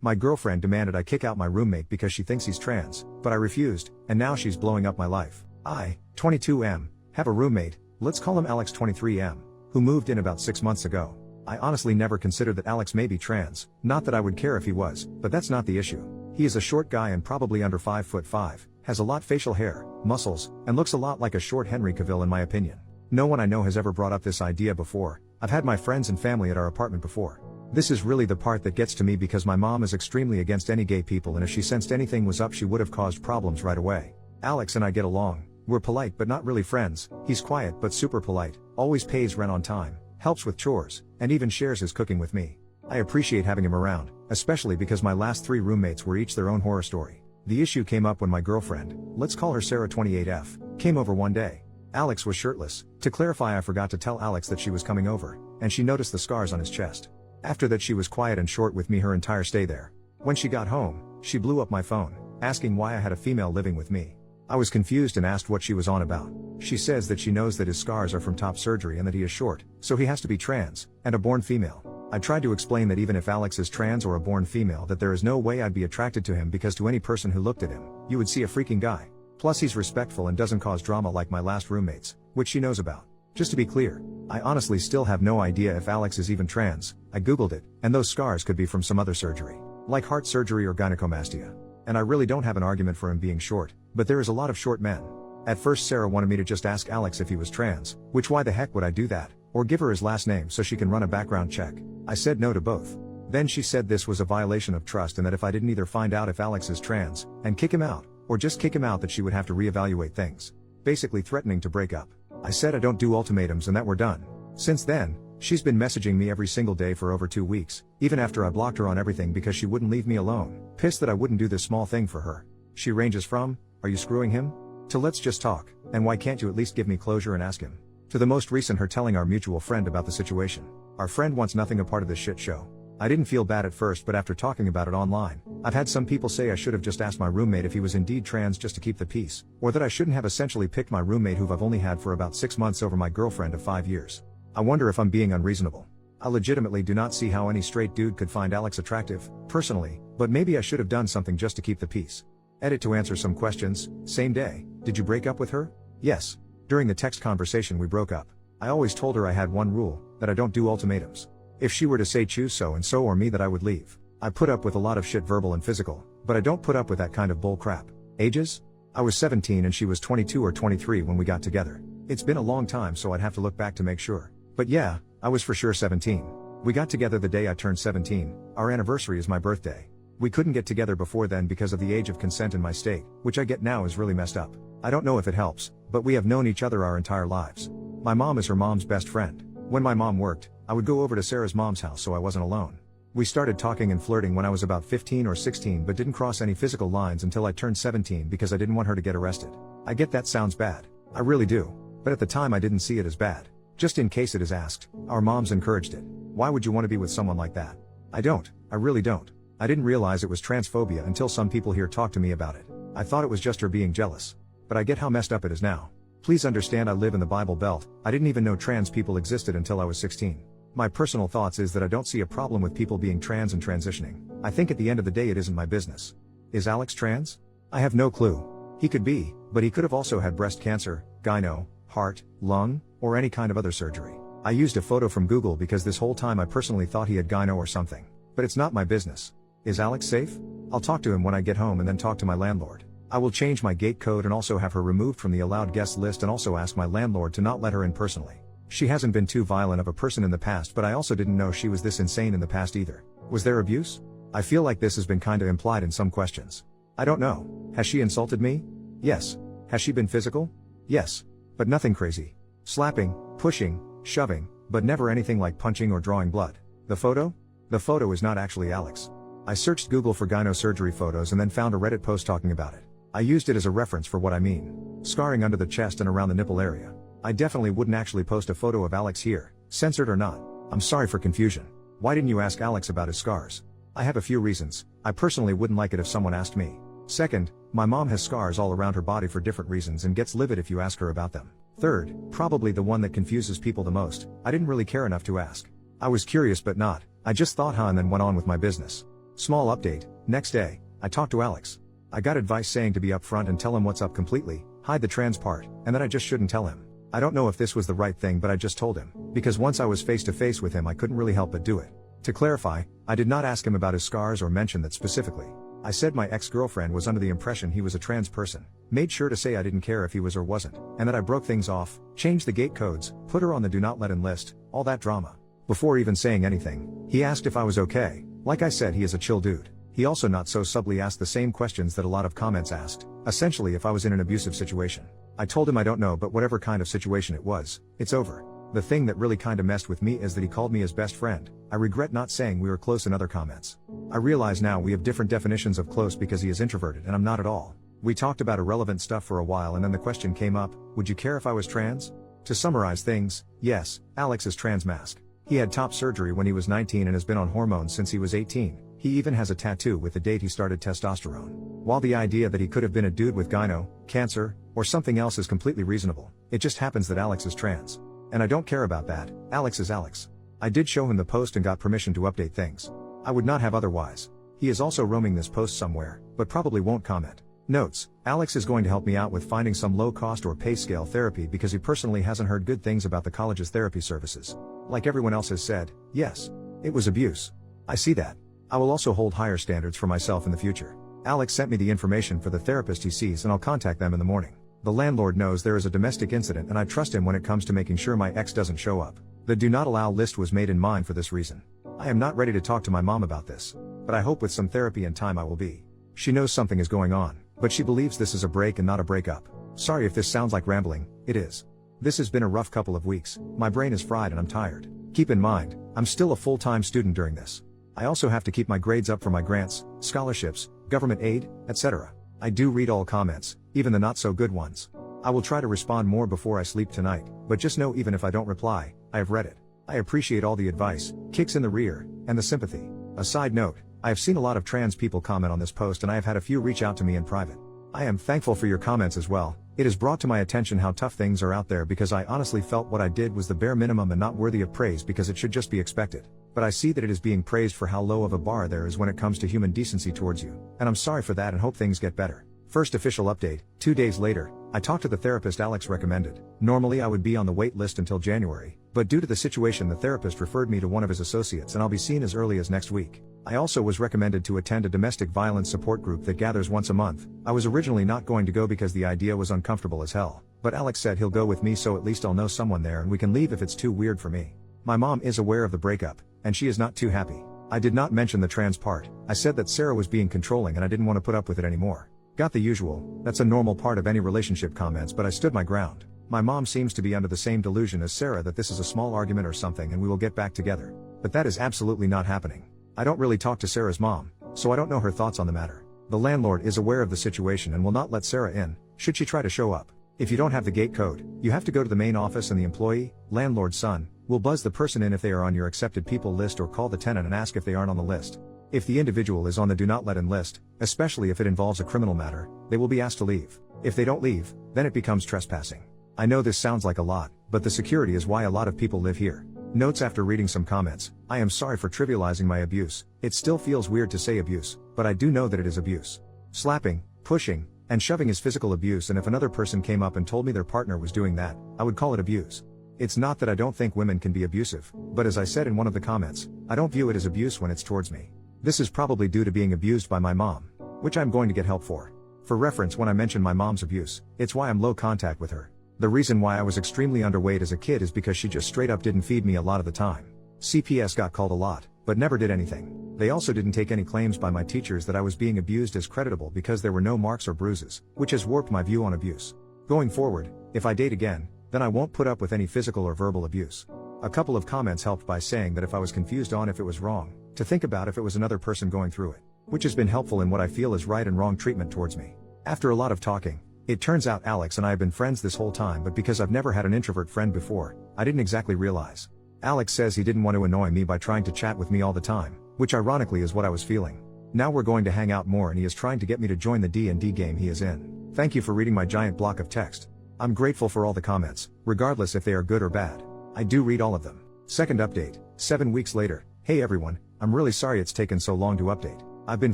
My girlfriend demanded I kick out my roommate because she thinks he's trans, but I refused, and now she's blowing up my life. I, 22M, have a roommate, let's call him Alex 23M, who moved in about 6 months ago. I honestly never considered that Alex may be trans, not that I would care if he was, but that's not the issue. He is a short guy and probably under 5'5", has a lot facial hair, muscles, and looks a lot like a short Henry Cavill in my opinion. No one I know has ever brought up this idea before. I've had my friends and family at our apartment before. This is really the part that gets to me because my mom is extremely against any gay people, and if she sensed anything was up she would have caused problems right away. Alex and I get along. We're polite but not really friends. He's quiet but super polite, always pays rent on time, helps with chores, and even shares his cooking with me. I appreciate having him around, especially because my last 3 roommates were each their own horror story. The issue came up when my girlfriend, let's call her Sarah 28F, came over one day. Alex was shirtless. To clarify, I forgot to tell Alex that she was coming over, and she noticed the scars on his chest. After that she was quiet and short with me her entire stay there. When she got home, she blew up my phone, asking why I had a female living with me. I was confused and asked what she was on about. She says that she knows that his scars are from top surgery and that he is short, so he has to be trans, and a born female. I tried to explain that even if Alex is trans or a born female, that there is no way I'd be attracted to him because to any person who looked at him, you would see a freaking guy. Plus he's respectful and doesn't cause drama like my last roommates, which she knows about. Just to be clear, I honestly still have no idea if Alex is even trans. I googled it, and those scars could be from some other surgery, like heart surgery or gynecomastia. And I really don't have an argument for him being short, but there is a lot of short men. At first Sarah wanted me to just ask Alex if he was trans, which why the heck would I do that, or give her his last name so she can run a background check. I said no to both. Then she said this was a violation of trust and that if I didn't either find out if Alex is trans, and kick him out, or just kick him out that she would have to reevaluate things. Basically threatening to break up. I said I don't do ultimatums and that we're done. Since then, she's been messaging me every single day for over 2 weeks, even after I blocked her on everything because she wouldn't leave me alone, pissed that I wouldn't do this small thing for her. She ranges from, "Are you screwing him?" to "Let's just talk, and why can't you at least give me closure and ask him?" to the most recent her telling our mutual friend about the situation. Our friend wants nothing a part of this shit show. I didn't feel bad at first, but after talking about it online, I've had some people say I should have just asked my roommate if he was indeed trans just to keep the peace, or that I shouldn't have essentially picked my roommate who I've only had for about 6 months over my girlfriend of 5 years. I wonder if I'm being unreasonable. I legitimately do not see how any straight dude could find Alex attractive, personally, but maybe I should have done something just to keep the peace. Edit to answer some questions. Same day, did you break up with her? Yes. During the text conversation we broke up. I always told her I had one rule, that I don't do ultimatums. If she were to say choose so and so or me, that I would leave. I put up with a lot of shit, verbal and physical, but I don't put up with that kind of bull crap. Ages? I was 17 and she was 22 or 23 when we got together. It's been a long time, so I'd have to look back to make sure. But yeah, I was for sure 17. We got together the day I turned 17, our anniversary is my birthday. We couldn't get together before then because of the age of consent in my state, which I get now is really messed up. I don't know if it helps, but we have known each other our entire lives. My mom is her mom's best friend. When my mom worked, I would go over to Sarah's mom's house so I wasn't alone. We started talking and flirting when I was about 15 or 16 but didn't cross any physical lines until I turned 17 because I didn't want her to get arrested. I get that sounds bad. I really do. But at the time I didn't see it as bad. Just in case it is asked, our moms encouraged it. Why would you want to be with someone like that? I don't. I really don't. I didn't realize it was transphobia until some people here talked to me about it. I thought it was just her being jealous. But I get how messed up it is now. Please understand I live in the Bible Belt. I didn't even know trans people existed until I was 16. My personal thoughts is that I don't see a problem with people being trans and transitioning. I think at the end of the day it isn't my business. Is Alex trans? I have no clue. He could be, but he could have also had breast cancer, gyno, heart, lung, or any kind of other surgery. I used a photo from Google because this whole time I personally thought he had gyno or something. But it's not my business. Is Alex safe? I'll talk to him when I get home and then talk to my landlord. I will change my gate code and also have her removed from the allowed guest list and also ask my landlord to not let her in personally. She hasn't been too violent of a person in the past, but I also didn't know she was this insane in the past either. Was there abuse? I feel like this has been kinda implied in some questions. I don't know. Has she insulted me? Yes. Has she been physical? Yes. But nothing crazy. Slapping, pushing, shoving, but never anything like punching or drawing blood. The photo? The photo is not actually Alex. I searched Google for gyno surgery photos and then found a Reddit post talking about it. I used it as a reference for what I mean. Scarring under the chest and around the nipple area. I definitely wouldn't actually post a photo of Alex here, censored or not. I'm sorry for confusion. Why didn't you ask Alex about his scars? I have a few reasons. I personally wouldn't like it if someone asked me. Second, my mom has scars all around her body for different reasons and gets livid if you ask her about them. Third, probably the one that confuses people the most, I didn't really care enough to ask. I was curious but not, I just thought and then went on with my business. Small update, next day, I talked to Alex. I got advice saying to be upfront and tell him what's up completely, hide the trans part, and that I just shouldn't tell him. I don't know if this was the right thing, but I just told him, because once I was face to face with him I couldn't really help but do it. To clarify, I did not ask him about his scars or mention that specifically. I said my ex-girlfriend was under the impression he was a trans person, made sure to say I didn't care if he was or wasn't, and that I broke things off, changed the gate codes, put her on the do not let in list, all that drama. Before even saying anything, he asked if I was okay. Like I said, he is a chill dude. He also not so subtly asked the same questions that a lot of comments asked, essentially if I was in an abusive situation. I told him I don't know, but whatever kind of situation it was, it's over. The thing that really kinda messed with me is that he called me his best friend. I regret not saying we were close in other comments. I realize now we have different definitions of close because he is introverted and I'm not at all. We talked about irrelevant stuff for a while and then the question came up, would you care if I was trans? To summarize things, yes, Alex is trans mask. He had top surgery when he was 19 and has been on hormones since he was 18. He even has a tattoo with the date he started testosterone. While the idea that he could have been a dude with gyno, cancer, or something else is completely reasonable, it just happens that Alex is trans. And I don't care about that, Alex is Alex. I did show him the post and got permission to update things. I would not have otherwise. He is also roaming this post somewhere, but probably won't comment. Notes, Alex is going to help me out with finding some low-cost or pay scale therapy because he personally hasn't heard good things about the college's therapy services. Like everyone else has said, yes, it was abuse. I see that. I will also hold higher standards for myself in the future. Alex sent me the information for the therapist he sees and I'll contact them in the morning. The landlord knows there is a domestic incident and I trust him when it comes to making sure my ex doesn't show up. The do not allow list was made in mind for this reason. I am not ready to talk to my mom about this, but I hope with some therapy and time I will be. She knows something is going on, but she believes this is a break and not a breakup. Sorry if this sounds like rambling, it is. This has been a rough couple of weeks, my brain is fried and I'm tired. Keep in mind, I'm still a full-time student during this. I also have to keep my grades up for my grants, scholarships, government aid, etc. I do read all comments, even the not so good ones. I will try to respond more before I sleep tonight, but just know even if I don't reply, I have read it. I appreciate all the advice, kicks in the rear, and the sympathy. A side note, I have seen a lot of trans people comment on this post and I have had a few reach out to me in private. I am thankful for your comments as well. It has brought to my attention how tough things are out there because I honestly felt what I did was the bare minimum and not worthy of praise because it should just be expected. But I see that it is being praised for how low of a bar there is when it comes to human decency towards you, and I'm sorry for that and hope things get better. First official update, 2 days later, I talked to the therapist Alex recommended. Normally I would be on the wait list until January, but due to the situation the therapist referred me to one of his associates and I'll be seen as early as next week. I also was recommended to attend a domestic violence support group that gathers once a month. I was originally not going to go because the idea was uncomfortable as hell, but Alex said he'll go with me so at least I'll know someone there and we can leave if it's too weird for me. My mom is aware of the breakup, and she is not too happy. I did not mention the trans part. I said that Sarah was being controlling and I didn't want to put up with it anymore. Got the usual, that's a normal part of any relationship comments, but I stood my ground. My mom seems to be under the same delusion as Sarah that this is a small argument or something and we will get back together. But that is absolutely not happening. I don't really talk to Sarah's mom, so I don't know her thoughts on the matter. The landlord is aware of the situation and will not let Sarah in, should she try to show up. If you don't have the gate code, you have to go to the main office and the employee, landlord's son, will buzz the person in if they are on your accepted people list or call the tenant and ask if they aren't on the list. If the individual is on the do not let in list, especially if it involves a criminal matter, they will be asked to leave. If they don't leave, then it becomes trespassing. I know this sounds like a lot, but the security is why a lot of people live here. Notes after reading some comments, I am sorry for trivializing my abuse. It still feels weird to say abuse, but I do know that it is abuse. Slapping, pushing, and shoving is physical abuse, and if another person came up and told me their partner was doing that, I would call it abuse. It's not that I don't think women can be abusive, but as I said in one of the comments, I don't view it as abuse when it's towards me. This is probably due to being abused by my mom, which I'm going to get help for. For reference, when I mention my mom's abuse, it's why I'm low contact with her. The reason why I was extremely underweight as a kid is because she just straight up didn't feed me a lot of the time. CPS got called a lot, but never did anything. They also didn't take any claims by my teachers that I was being abused as creditable because there were no marks or bruises, which has warped my view on abuse. Going forward, if I date again, then I won't put up with any physical or verbal abuse. A couple of comments helped by saying that if I was confused on if it was wrong, to think about if it was another person going through it, which has been helpful in what I feel is right and wrong treatment towards me. After a lot of talking, it turns out Alex and I have been friends this whole time, but because I've never had an introvert friend before, I didn't exactly realize. Alex says he didn't want to annoy me by trying to chat with me all the time, which ironically is what I was feeling. Now we're going to hang out more and he is trying to get me to join the D&D game he is in. Thank you for reading my giant block of text. I'm grateful for all the comments, regardless if they are good or bad. I do read all of them. Second update, 7 weeks later. Hey everyone, I'm really sorry it's taken so long to update. I've been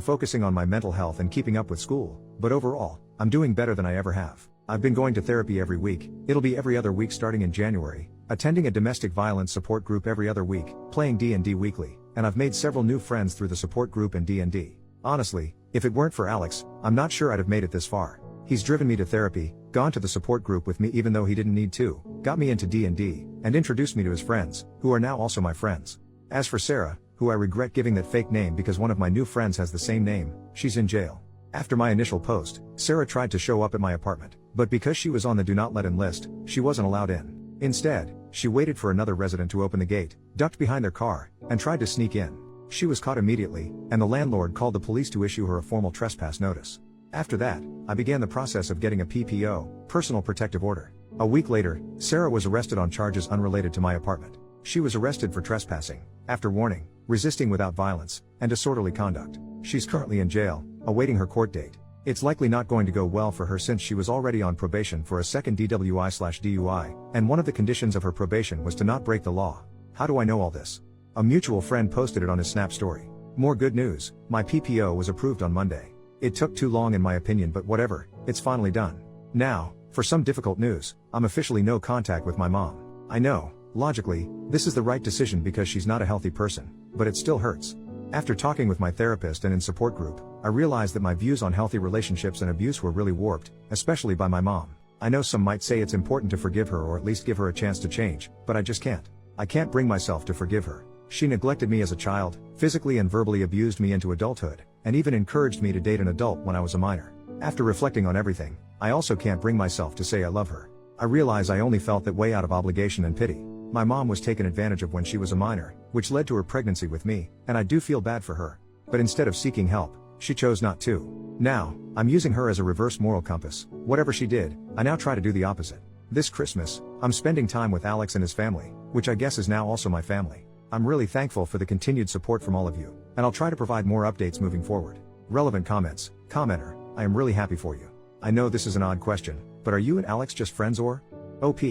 focusing on my mental health and keeping up with school, but overall, I'm doing better than I ever have. I've been going to therapy every week, it'll be every other week starting in January, attending a domestic violence support group every other week, playing D&D weekly, and I've made several new friends through the support group and D&D. Honestly, if it weren't for Alex, I'm not sure I'd have made it this far. He's driven me to therapy, gone to the support group with me even though he didn't need to, got me into D&D, and introduced me to his friends, who are now also my friends. As for Sarah, who I regret giving that fake name because one of my new friends has the same name, she's in jail. After my initial post, Sarah tried to show up at my apartment, but because she was on the do not let in list, she wasn't allowed in. Instead, she waited for another resident to open the gate, ducked behind their car, and tried to sneak in. She was caught immediately, and the landlord called the police to issue her a formal trespass notice. After that, I began the process of getting a PPO, personal protective order. A week later, Sarah was arrested on charges unrelated to my apartment. She was arrested for trespassing, after warning, resisting without violence, and disorderly conduct. She's currently in jail, awaiting her court date. It's likely not going to go well for her since she was already on probation for a second DWI/DUI, and one of the conditions of her probation was to not break the law. How do I know all this? A mutual friend posted it on his Snap story. More good news, my PPO was approved on Monday. It took too long in my opinion, but whatever, it's finally done. Now, for some difficult news, I'm officially no contact with my mom. I know, logically, this is the right decision because she's not a healthy person, but it still hurts. After talking with my therapist and in support group, I realized that my views on healthy relationships and abuse were really warped, especially by my mom. I know some might say it's important to forgive her or at least give her a chance to change, but I just can't. I can't bring myself to forgive her. She neglected me as a child, physically and verbally abused me into adulthood, and even encouraged me to date an adult when I was a minor. After reflecting on everything, I also can't bring myself to say I love her. I realize I only felt that way out of obligation and pity. My mom was taken advantage of when she was a minor, which led to her pregnancy with me, and I do feel bad for her. But instead of seeking help, she chose not to. Now, I'm using her as a reverse moral compass. Whatever she did, I now try to do the opposite. This Christmas, I'm spending time with Alex and his family, which I guess is now also my family. I'm really thankful for the continued support from all of you, and I'll try to provide more updates moving forward. Relevant comments. Commenter, I am really happy for you. I know this is an odd question, but are you and Alex just friends or? OP.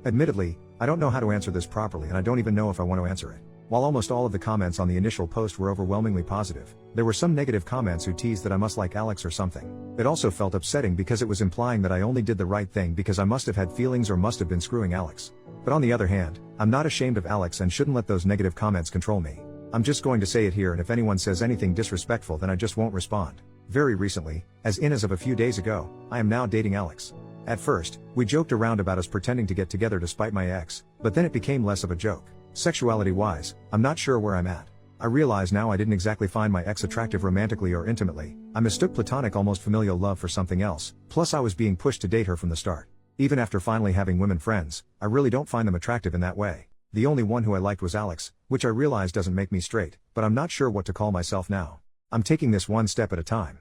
Admittedly, I don't know how to answer this properly and I don't even know if I want to answer it. While almost all of the comments on the initial post were overwhelmingly positive, there were some negative comments who teased that I must like Alex or something. It also felt upsetting because it was implying that I only did the right thing because I must have had feelings or must have been screwing Alex. But on the other hand, I'm not ashamed of Alex and shouldn't let those negative comments control me. I'm just going to say it here, and if anyone says anything disrespectful then I just won't respond. Very recently, as of a few days ago, I am now dating Alex. At first, we joked around about us pretending to get together despite my ex, but then it became less of a joke. Sexuality-wise, I'm not sure where I'm at. I realize now I didn't exactly find my ex attractive romantically or intimately. I mistook platonic, almost familial love for something else, plus I was being pushed to date her from the start. Even after finally having women friends, I really don't find them attractive in that way. The only one who I liked was Alex, which I realize doesn't make me straight, but I'm not sure what to call myself now. I'm taking this one step at a time.